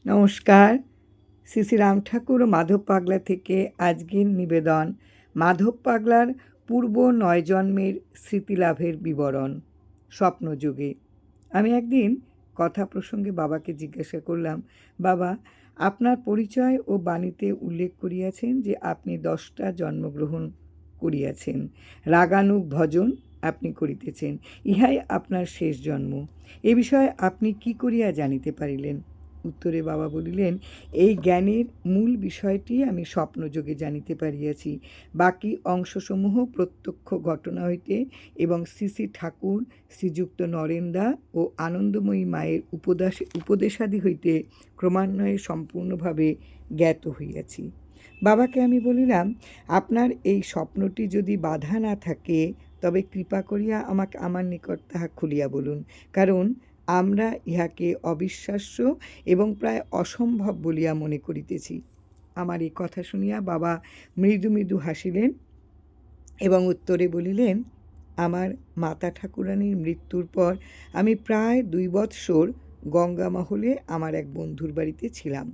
নমস্কার। শ্রী শ্রী রাম ঠাকুর ও মাধব পাগলা থেকে আজকের নিবেদন মাধব পাগলার পূর্ব ৯ জন্মের স্মৃতিলাভের বিবরণ স্বপ্নযুগে। আমি একদিন কথা প্রসঙ্গে বাবাকে জিজ্ঞাসা করলাম, বাবা, আপনার পরিচয় ও বাণীতে উল্লেখ করিয়াছেন যে আপনি 10টা জন্মগ্রহণ করিয়াছেন, রাগানুগ ভজন আপনি করিতেছেন, ইহাই আপনার শেষ জন্ম। এ বিষয়ে আপনি কি করিয়া জানিতে পারিলেন? উত্তরে বাবা বলিলেন, এই জ্ঞানের মূল বিষয়টি আমি স্বপ্নযোগে জানিতে পারিয়াছি, বাকি অংশসমূহ প্রত্যক্ষ ঘটনা হইতে এবং শ্রী শ্রী ঠাকুর, শ্রীযুক্ত নরেন্দা ও আনন্দময়ী মায়ের উপদেশাদি হইতে ক্রমান্বয়ে সম্পূর্ণভাবে জ্ঞাত হইয়াছি। বাবাকে আমি বলিলাম, আপনার এই স্বপ্নটি যদি বাধা না থাকে তবে কৃপা করিয়া আমাকে আমার নিকট তাহা খুলিয়া বলুন, কারণ আমরা ইহাকে অবিশ্বাস্য এবং প্রায় অসম্ভব বলিয়া মনে করিতেছি। আমার এই কথা শুনিয়া বাবা মৃদু মৃদু হাসিলেন এবং উত্তরে বলিলেন, আমার মাতা ঠাকুরানীর মৃত্যুর পর আমি প্রায় 2 বৎসর গঙ্গামহলে আমার এক বন্ধুর বাড়িতে ছিলাম।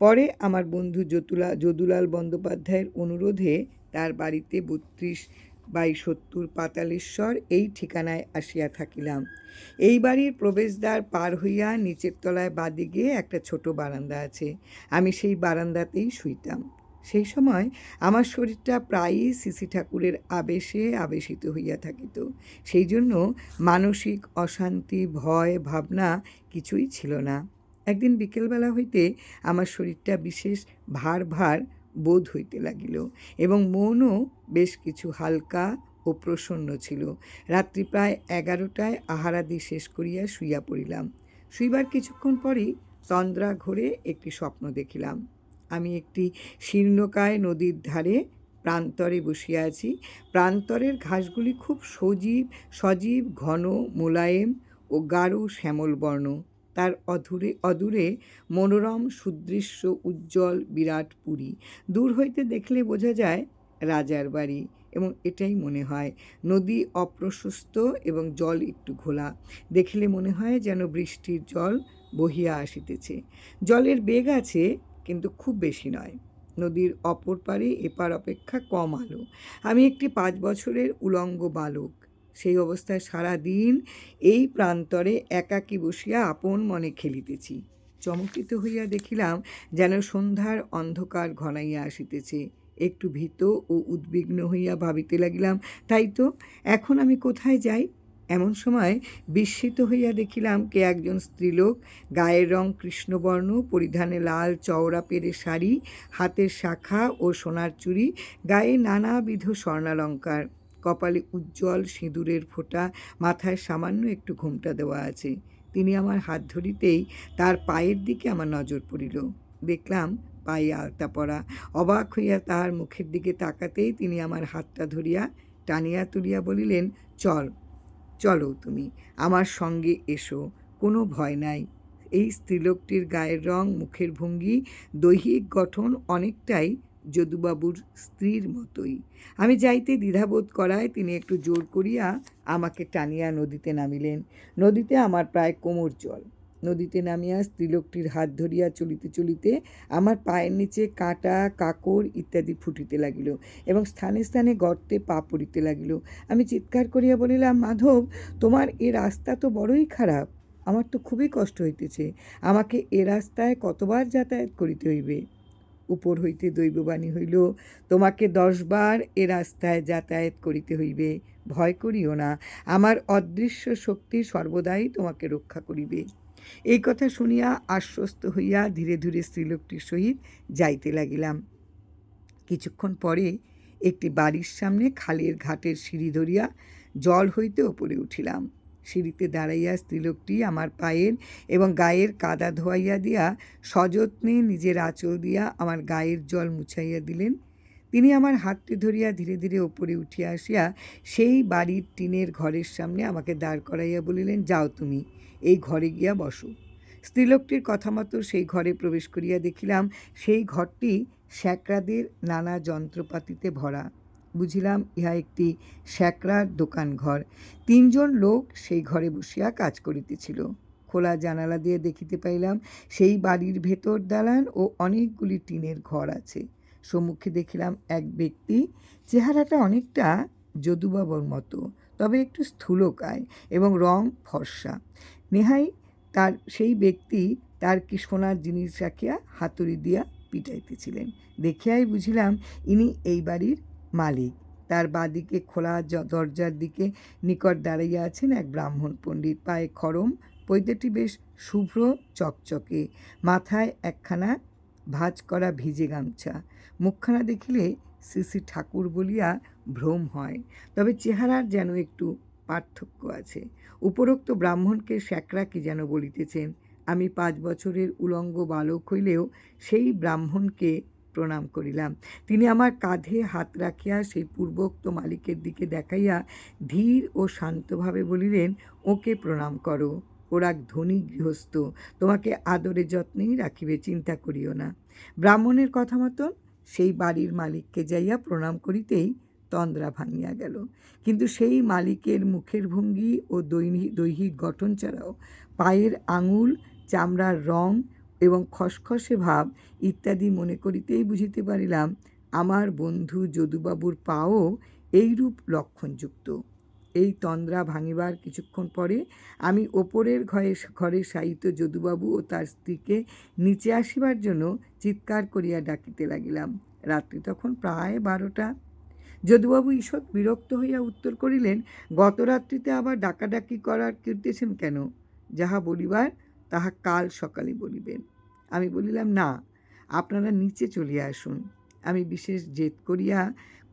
পরে আমার বন্ধু যদুলাল বন্দ্যোপাধ্যায়ের অনুরোধে তার বাড়িতে 32/70 পাতালেশ্বর এই ঠিকানায় আসিয়া থাকিলাম। এই বাড়ির প্রবেশদ্বার পার হইয়া নিচের তলায় বাদিকে একটা ছোট বারান্দা আছে। আমি সেই বারান্দাতেই শুইতাম। সেই সময় আমার শরীরটা প্রায়ই শ্রী ঠাকুরের আবেশে আবেশিত হইয়া থাকিত। সেই জন্য মানসিক অশান্তি, ভয়, ভাবনা কিছুই ছিল না। একদিন বিকেলবেলা হইতে আমার শরীরটা বিশেষ ভার ভার বোধ হইতে লাগিল এবং মনও বেশ কিছু হালকা ও প্রসন্ন ছিল। রাত্রি প্রায় 11টায় আহারাদি শেষ করিয়া শুইয়া পড়িলাম। শুইবার কিছুক্ষণ পরেই তন্দ্রা ঘোরে একটি স্বপ্ন দেখিলাম। আমি একটি শীর্ণকায় নদীর ধারে প্রান্তরে বসিয়া আছি। প্রান্তরের ঘাসগুলি খুব সজীব, ঘন, মোলায়েম ও গাঢ় শ্যামল বর্ণ। তার অদূরে মনোরম সুদৃশ্য উজ্জ্বল বিরাট পুরী। দূর হইতে দেখলে বোঝা যায় রাজার বাড়ি, এবং এটাই মনে হয়। নদী অপ্রশস্ত এবং জল একটু ঘোলা। দেখিলে মনে হয় যেন বৃষ্টির জল বহিয়া আসিতেছে। জলের বেগ আছে, কিন্তু খুব বেশি নয়। নদীর অপর পারে এপার অপেক্ষা কম আলো। আমি একটি 5 বছরের উলঙ্গ বালক। সেই অবস্থায় সারা দিন এই প্রান্তরে একাকী বসিয়া আপন মনে খেলিতেছি। চমকিত হইয়া দেখিলাম যেন সন্ধ্যার অন্ধকার ঘনাইয়া আসিতেছে। একটু ভীত ও উদ্বিগ্ন হইয়া ভাবিতে লাগিলাম, তাই তো, এখন আমি কোথায় যাই? এমন সময় বিস্মিত হইয়া দেখিলাম কে একজন স্ত্রীলোক, গায়ের রং কৃষ্ণবর্ণ, পরিধানে লাল চওড়া পেরে শাড়ি, হাতের শাখা ও সোনার চুড়ি, গায়ে নানাবিধ স্বর্ণালঙ্কার, কপালে উজ্জ্বল সিঁদুরের ফোঁটা, মাথায় সামান্য একটু ঘোমটা দেওয়া আছে। তিনি আমার হাত ধরিতেই তার পায়ের দিকে আমার নজর পড়িল। দেখলাম পায়ে আলতা পরা। অবাক হইয়া তাহার মুখের দিকে তাকাতেই তিনি আমার হাতটা ধরিয়া টানিয়া তুলিয়া বলিলেন, চলো তুমি আমার সঙ্গে এসো, কোনো ভয় নাই। এই স্ত্রীলোকটির গায়ের রং, মুখের ভঙ্গি, দৈহিক গঠন অনেকটাই যদুবাবুর স্ত্রীর মতোই। আমি যাইতে দ্বিধাবোধ করায় তিনি একটু জোর করিয়া আমাকে টানিয়া নদীতে নামিলেন। নদীতে আমার প্রায় কোমর জল। নদীতে নামিয়া স্ত্রীলোকটির হাত ধরিয়া চলিতে চলিতে আমার পায়ের নিচে কাঁটা, কাঁকর ইত্যাদি ফুটিতে লাগিল এবং স্থানে স্থানে গর্তে পা পড়িতে লাগিল। আমি চিৎকার করিয়া বলিলাম, মাধব, তোমার এ রাস্তা তো বড়ই খারাপ। আমার তো খুবই কষ্ট হইতেছে। আমাকে এ রাস্তায় কতবার যাতায়াত করিতে হইবে? উপর হইতে দৈববাণী হইল, তোমাকে 10 বার এ রাস্তায় যাতায়াত করিতে হইবে। ভয় করিও না, আমার অদৃশ্য শক্তি সর্বদাই তোমাকে রক্ষা করিবে। এই কথা শুনিয়া আশ্বস্ত হইয়া ধীরে ধীরে স্ত্রীলোকটির সহিত যাইতে লাগিলাম। কিছুক্ষণ পরে একটি বাড়ির সামনে খালের ঘাটের সিঁড়ি ধরিয়া জল হইতে ওপরে উঠিলাম। সিঁড়িতে দাঁড়াইয়া স্ত্রীলোকটি আমার পায়ের এবং গায়ের কাদা ধোয়াইয়া দিয়া সযত্নে নিজের আঁচল দিয়া আমার গায়ের জল মুছাইয়া দিলেন। তিনি আমার হাতটি ধরিয়া ধীরে ধীরে ওপরে উঠিয়া আসিয়া সেই বাড়ির টিনের ঘরের সামনে আমাকে দাঁড় করাইয়া বলিলেন, যাও তুমি এই ঘরে গিয়া বসো। স্ত্রীলোকটির কথা মতো সেই ঘরে প্রবেশ করিয়া দেখিলাম সেই ঘরটি স্যাকরাদের নানা যন্ত্রপাতিতে ভরা। বুঝিলাম ইহা একটি স্যাকরার দোকান ঘর। 3 জন লোক সেই ঘরে বসিয়া কাজ করিতেছিল। খোলা জানালা দিয়ে দেখিতে পাইলাম সেই বাড়ির ভেতর দালান ও অনেকগুলি টিনের ঘর আছে। সম্মুখে দেখিলাম এক ব্যক্তি, চেহারাটা অনেকটা যদুবাবুর মতো, তবে একটু স্থূলকায় এবং রং ফর্সা। নেহাই সেই ব্যক্তি তার কি সোনার জিনিস রাখিয়া হাতুড়ি দিয়া পিটাইতেছিলেন। দেখিয়াই বুঝিলাম ইনি এই বাড়ির মালিক। তার বাদিকে খোলা দরজার দিকে নিকট দাঁড়াইয়া আছেন এক ব্রাহ্মণ পণ্ডিত, পায়ে খড়ম, পৈতেটি বেশ শুভ্র চকচকে, মাথায় একখানা ভাঁজ করা ভিজে গামছা। মুখখানা দেখিলে শ্রী শ্রী ঠাকুর বলিয়া ভ্রম হয়, তবে চেহারার যেন একটু পার্থক্য আছে। উপরোক্ত ব্রাহ্মণকে শ্যাকরা কি যেন বলিতেছেন। আমি 5 বছরের উলঙ্গ বালক হইলেও সেই ব্রাহ্মণকে প্রণাম করিলাম। তিনি আমার কাঁধে হাত রাখিয়া সেই পূর্বোক্ত মালিকের দিকে দেখাইয়া ধীর ও শান্তভাবে বলিলেন, ওকে প্রণাম করো, ওরা ধনী গৃহস্থ, তোমাকে আদরে যত্নেই রাখিবে, চিন্তা করিও না। ব্রাহ্মণের কথা মতন সেই বাড়ির মালিককে যাইয়া প্রণাম করিতেই তন্দ্রা ভাঙিয়া গেল। কিন্তু সেই মালিকের মুখের ভঙ্গি ও দৈহিক গঠন ছাড়াও পায়ের আঙুল, চামড়ার রং এবং খসখসে ভাব ইত্যাদি মনে করিতেই বুঝিতে পারিলাম আমার বন্ধু যদুবাবুর পাও এইরূপ লক্ষণযুক্ত। এই তন্দ্রা ভাঙিবার কিছুক্ষণ পরে আমি ওপরের ঘরে শায়িত যদুবাবু ও তার স্ত্রীকে নিচে আসিবার জন্য চিৎকার করিয়া ডাকিতে লাগিলাম। রাত্রি তখন প্রায় 12টা। যদুবাবু ঈষৎ বিরক্ত হইয়া উত্তর করিলেন, গত রাত্রিতে আবার ডাকাডাকি করিতেছেন কেন? যাহা বলিবার তাহা কাল সকালে বলিবেন। আমি বলিলাম, না, আপনারা নিচে চলিয়া আসুন। আমি বিশেষ জেদ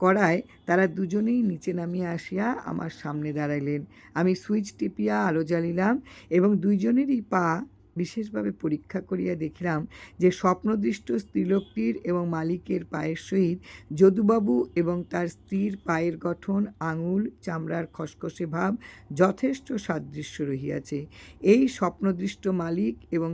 করায় তারা দুজনেই নিচে নামিয়া আসিয়া আমার সামনে দাঁড়াইলেন। আমি সুইচ টিপিয়া আলো জ্বালিলাম এবং দুইজনেরই পা বিশেষভাবে পরীক্ষা করিয়া দেখিলাম যে স্বপ্নদৃষ্ট স্ত্রীলোকটির এবং মালিকের পায়ের সহিত যদুবাবু এবং তার স্ত্রীর পায়ের গঠন, আঙুল, চামড়ার খসখসে ভাব যথেষ্ট সাদৃশ্য রহিয়াছে। এই স্বপ্নদৃষ্ট মালিক এবং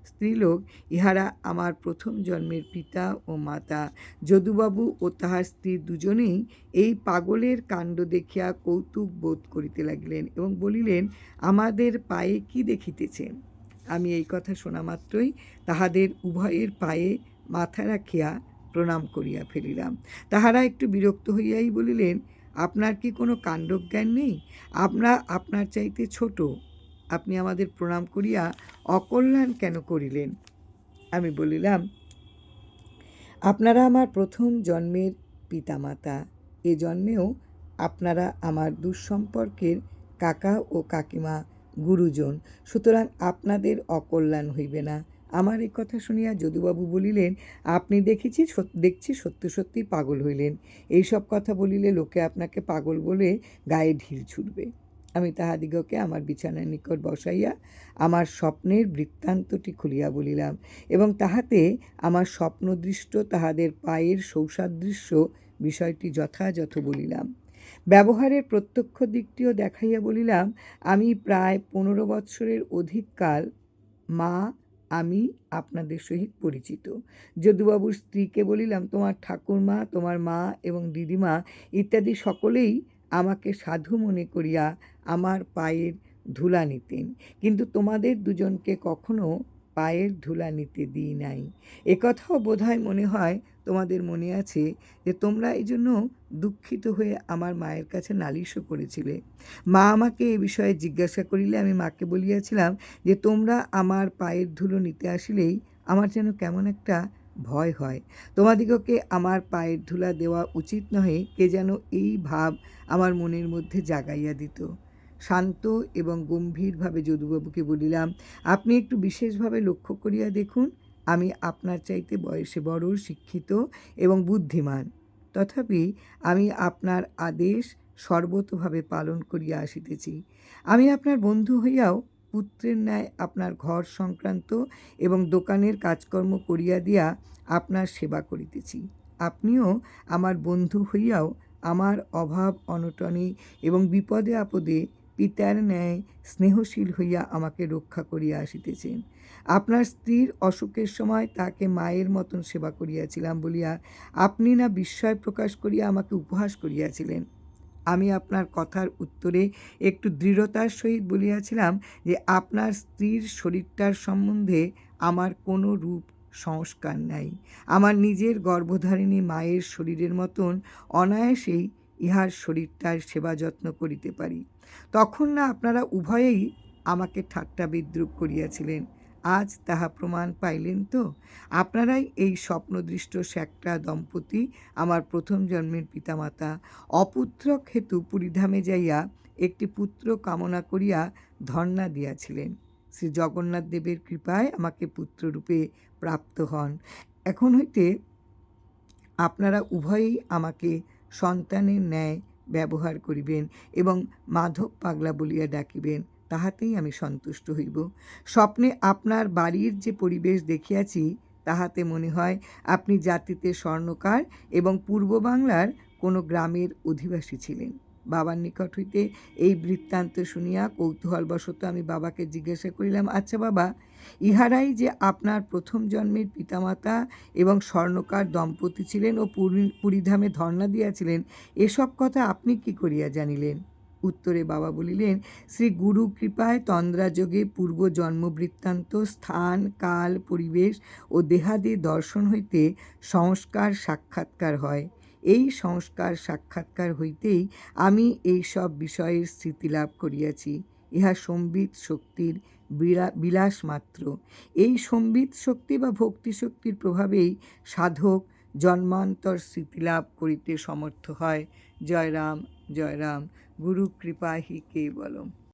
স্ত্রীলোক ইহারা আমার প্রথম জন্মের পিতা ও মাতা। যদুবাবু ও তাহার স্ত্রী দুজনেই এই পাগলের কাণ্ড দেখিয়া কৌতুক বোধ করিতে লাগিলেন এবং বলিলেন, আমাদের পায়ে কি দেখিতেছেন? আমি এই কথা শোনা মাত্রই তাহাদের উভয়ের পায়ে মাথা রাখিয়া প্রণাম করিয়া ফেলিলাম। তাহারা একটু বিরক্ত হইয়াই বলিলেন, আপনার কি কোনো কাণ্ডজ্ঞান নেই? আমরা আপনার চাইতে ছোট, আপনি আমাদের প্রণাম করিয়া অকল্যাণ কেন করিলেন? আমি বলিলাম, আপনারা আমার প্রথম জন্মের পিতামাতা, এ জন্মেও আপনারা আমার দুঃসম্পর্কের কাকা ও কাকিমা, গুরুজন, সুতরাং আপনাদের অকল্যাণ হইবে না। আমার এই কথা শুনিয়া যদুবাবু বলিলেন, আপনি দেখছি সত্যি পাগল হইলেন। এইসব কথা বলিলে লোকে আপনাকে পাগল বলে গায়ে ঢিল ছুটবে। আমি তাহাদিগকে আমার বিছানার নিকট বসাইয়া আমার স্বপ্নের বৃত্তান্তটি খুলিয়া বলিলাম এবং তাহাতে আমার স্বপ্নদৃষ্ট তাহাদের পায়ের সৌসাদৃশ্য বিষয়টি যথাযথ বলিলাম। ব্যবহারের প্রত্যক্ষ দিকটিও দেখাইয়া বলিলাম, আমি প্রায় 15 বৎসরের অধিক কাল আমি আপনাদের সহিত পরিচিত। যদুবাবুর স্ত্রীকে বলিলাম, তোমার ঠাকুরমা, তোমার মা এবং দিদিমা ইত্যাদি সকলেই আমাকে সাধু মনে করিয়া আমার পায়ের ধুলা নিতেন, কিন্তু তোমাদের দুজনকে কখনো পায়ের ধুলা নিতে দিই নাই। একথাও বোধহয় মনে হয় তোমাদের মনে আছে যে তোমরা এই জন্য দুঃখিত হয়ে আমার মায়ের কাছে নালিশও করেছিলে। মা আমাকে এ বিষয়ে জিজ্ঞাসা করিলে আমি মাকে বলিয়াছিলাম যে তোমরা আমার পায়ের ধুলো নিতে আসিলেই আমার যেন কেমন একটা ভয় হয়। তোমাদিগকে আমার পায়ের ধুলা দেওয়া উচিত নহে, কে যেন এই ভাব আমার মনের মধ্যে জাগাইয়া দিত। শান্ত এবং গম্ভীরভাবে যদুবাবুকে বলিলাম, আপনি একটু বিশেষভাবে লক্ষ্য করিয়া দেখুন, আমি আপনার চাইতে বয়সে বড়, শিক্ষিত এবং বুদ্ধিমান, তথাপি আমি আপনার আদেশ সর্বতোভাবে পালন করিয়া আসিতেছি। আমি আপনার বন্ধু হইয়াও পুত্রের ন্যায় আপনার ঘর সংক্রান্ত এবং দোকানের কাজকর্ম করিয়া দিয়া আপনার সেবা করিতেছি। আপনিও আমার বন্ধু হইয়াও আমার অভাব অনটনে এবং বিপদে আপদে পিতার ন্যায় স্নেহশীল হইয়া আমাকে রক্ষা করিয়া আসিতেছেন। আপনার স্ত্রীর অসুখের সময় তাকে মায়ের মতন সেবা করিয়াছিলাম বলিয়া আপনি না বিস্ময় প্রকাশ করিয়া আমাকে উপহাস করিয়াছিলেন। আমি আপনার কথার উত্তরে একটু দৃঢ়তার সহিত বলিয়াছিলাম যে আপনার স্ত্রীর শরীরটার সম্বন্ধে আমার কোনো রূপ সংস্কার নাই। আমার নিজের গর্ভধারিণী মায়ের শরীরের মতন অনায়াসেই ইহার শরীরটার সেবা যত্ন করিতে পারি। তখন না আপনারা উভয়েই আমাকে ঠাট্টা বিদ্রূপ করিয়াছিলেন। আজ তাহা প্রমাণ পাইলেন তো? আপনারাই এই স্বপ্নদৃষ্ট স্যাকরা দম্পতি, আমার প্রথম জন্মের পিতামাতা। অপুত্রক হেতু পুরীধামে যাইয়া একটি পুত্র কামনা করিয়া ধর্ণা দিয়াছিলেন। শ্রী জগন্নাথ দেবের কৃপায় আমাকে পুত্ররূপে প্রাপ্ত হন। এখন হইতে আপনারা উভয়েই আমাকে সন্তানের ন্যায় ব্যবহার করিবেন এবং মাধব পাগলা বলিয়া ডাকিবেন, তাহাতেই আমি সন্তুষ্ট হইব। স্বপ্নে আপনার বাড়ির যে পরিবেশ দেখিয়াছি, তাহাতে মনে হয় আপনি জাতিতে স্বর্ণকার এবং পূর্ব বাংলার কোনো গ্রামের অধিবাসী ছিলেন। বাবার নিকট হইতে এই বৃত্তান্ত শুনিয়া কৌতূহলবশত আমি বাবাকে জিজ্ঞাসা করিলাম, আচ্ছা বাবা, ইহারাই যে আপনার প্রথম জন্মের পিতামাতা এবং স্বর্ণকার দম্পতি ছিলেন ও পুরীধামে ধর্ণা দিয়াছিলেন, এসব কথা আপনি কি করিয়া জানিলেন? উত্তরে বাবা বলিলেন, শ্রী গুরু কৃপায় তন্দ্রাযোগে পূর্ব জন্মবৃত্তান্ত, স্থান, কাল, পরিবেশ ও দেহাদি দর্শন হইতে সংস্কার সাক্ষাৎকার হয়। এই সংস্কার সাক্ষাৎকার হইতেই আমি এই সব বিষয়ের স্মৃতি লাভ করিয়াছি। ইহা সম্বিত শক্তির বিলাস মাত্র। এই সম্বিত শক্তি বা ভক্তি শক্তির প্রভাবেই সাধক জন্মান্তর স্মৃতি লাভ করিতে সমর্থ হয়। জয় রাম, জয় রাম। গুরু কৃপা হি কেবলম।